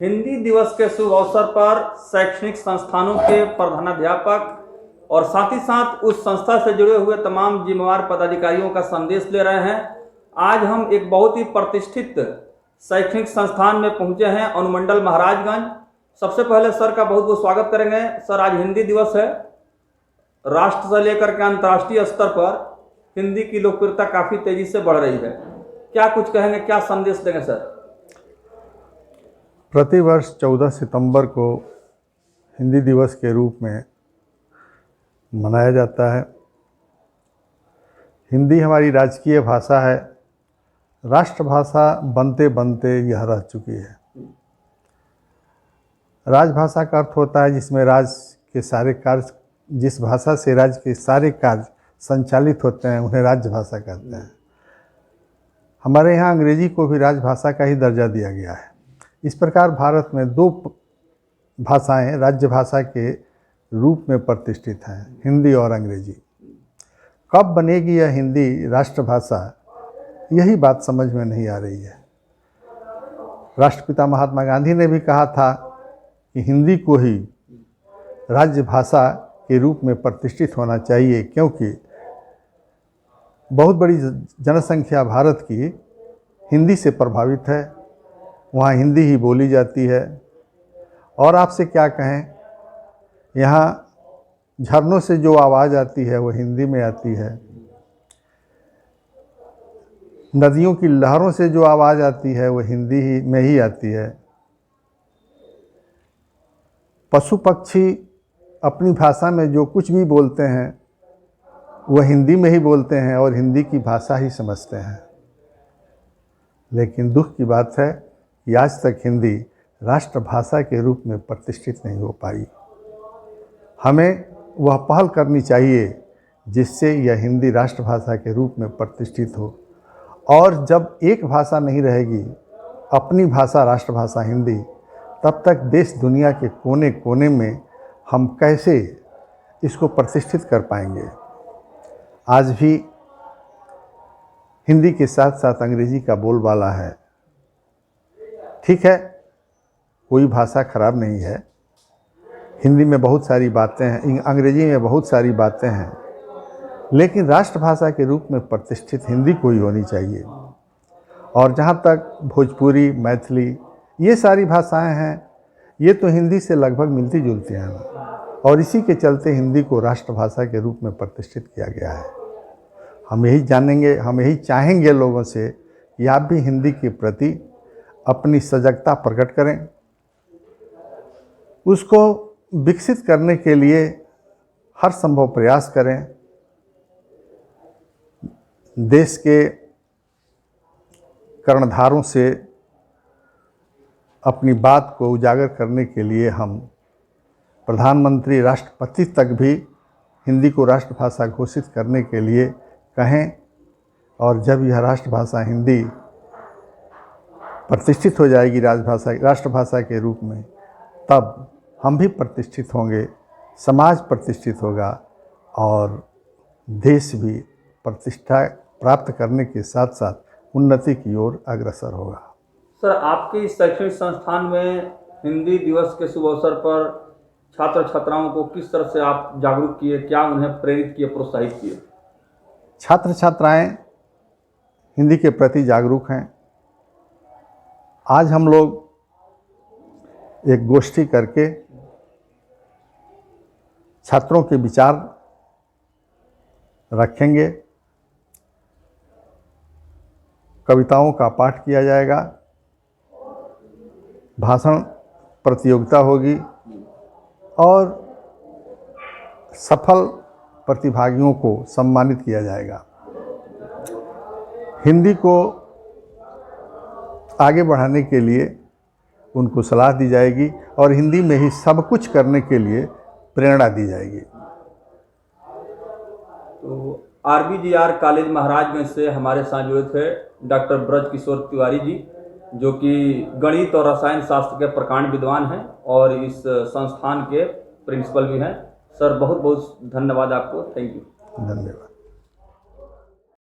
हिंदी दिवस के शुभ अवसर पर शैक्षणिक संस्थानों के प्रधानाध्यापक और साथ ही साथ उस संस्था से जुड़े हुए तमाम जिम्मेवार पदाधिकारियों का संदेश ले रहे हैं। आज हम एक बहुत ही प्रतिष्ठित शैक्षणिक संस्थान में पहुंचे हैं, अनुमंडल महाराजगंज। सबसे पहले सर का बहुत बहुत स्वागत करेंगे। सर, आज हिंदी दिवस है। राष्ट्र से लेकर के अंतर्राष्ट्रीय स्तर पर हिंदी की लोकप्रियता काफ़ी तेजी से बढ़ रही है। क्या कुछ कहेंगे, क्या संदेश देंगे सर? प्रतिवर्ष 14 सितंबर को हिंदी दिवस के रूप में मनाया जाता है। हिंदी हमारी राजकीय भाषा है। राष्ट्रभाषा बनते बनते यह रह चुकी है। राजभाषा का अर्थ होता है जिसमें राज्य के सारे कार्य, जिस भाषा से राज्य के सारे कार्य संचालित होते हैं, उन्हें राजभाषा कहते हैं। हमारे यहाँ अंग्रेजी को भी राजभाषा का ही दर्जा दिया गया है। इस प्रकार भारत में दो भाषाएं राज्य भाषा के रूप में प्रतिष्ठित हैं, हिंदी और अंग्रेजी। कब बनेगी यह हिंदी राष्ट्रभाषा, यही बात समझ में नहीं आ रही है। राष्ट्रपिता महात्मा गांधी ने भी कहा था कि हिंदी को ही राज्य भाषा के रूप में प्रतिष्ठित होना चाहिए, क्योंकि बहुत बड़ी जनसंख्या भारत की हिंदी से प्रभावित है। वहाँ हिंदी ही बोली जाती है। और आपसे क्या कहें, यहाँ झरनों से जो आवाज़ आती है वो हिंदी में आती है। नदियों की लहरों से जो आवाज़ आती है वो हिंदी ही में ही आती है। पशु पक्षी अपनी भाषा में जो कुछ भी बोलते हैं वह हिंदी में ही बोलते हैं और हिंदी की भाषा ही समझते हैं। लेकिन दुख की बात है कि आज तक हिंदी राष्ट्रभाषा के रूप में प्रतिष्ठित नहीं हो पाई। हमें वह पहल करनी चाहिए जिससे यह हिंदी राष्ट्रभाषा के रूप में प्रतिष्ठित हो। और जब एक भाषा नहीं रहेगी, अपनी भाषा राष्ट्रभाषा हिंदी, तब तक देश दुनिया के कोने कोने में हम कैसे इसको प्रतिष्ठित कर पाएंगे। आज भी हिंदी के साथ साथ अंग्रेजी का बोलबाला है। ठीक है, कोई भाषा खराब नहीं है। हिंदी में बहुत सारी बातें हैं, अंग्रेजी में बहुत सारी बातें हैं, लेकिन राष्ट्रभाषा के रूप में प्रतिष्ठित हिंदी को ही होनी चाहिए। और जहाँ तक भोजपुरी, मैथिली, ये सारी भाषाएं हैं, ये तो हिंदी से लगभग मिलती जुलती हैं और इसी के चलते हिंदी को राष्ट्रभाषा के रूप में प्रतिष्ठित किया गया है। हम यही जानेंगे, हम यही चाहेंगे लोगों से कि आप भी हिंदी के प्रति अपनी सजगता प्रकट करें, उसको विकसित करने के लिए हर संभव प्रयास करें। देश के कर्णधारों से अपनी बात को उजागर करने के लिए हम प्रधानमंत्री, राष्ट्रपति तक भी हिंदी को राष्ट्रभाषा घोषित करने के लिए कहें। और जब यह राष्ट्रभाषा हिंदी प्रतिष्ठित हो जाएगी राष्ट्रभाषा के रूप में, तब हम भी प्रतिष्ठित होंगे, समाज प्रतिष्ठित होगा और देश भी प्रतिष्ठा प्राप्त करने के साथ साथ उन्नति की ओर अग्रसर होगा। सर, आपके इस शैक्षणिक संस्थान में हिंदी दिवस के शुभ अवसर पर छात्र छात्राओं को किस तरह से आप जागरूक किए, क्या उन्हें प्रेरित किए, प्रोत्साहित किए? छात्र छात्राएं हिंदी के प्रति जागरूक हैं। आज हम लोग एक गोष्ठी करके छात्रों के विचार रखेंगे। कविताओं का पाठ किया जाएगा, भाषण प्रतियोगिता होगी और सफल प्रतिभागियों को सम्मानित किया जाएगा। हिंदी को आगे बढ़ाने के लिए उनको सलाह दी जाएगी और हिंदी में ही सब कुछ करने के लिए प्रेरणा दी जाएगी। तो RBGR कॉलेज महाराजगंज से हमारे साथ जुड़े थे डॉक्टर ब्रज किशोर तिवारी जी, जो कि गणित और रसायन शास्त्र के प्रकांड विद्वान हैं और इस संस्थान के प्रिंसिपल भी हैं। सर, बहुत बहुत धन्यवाद आपको। Thank you. धन्यवाद।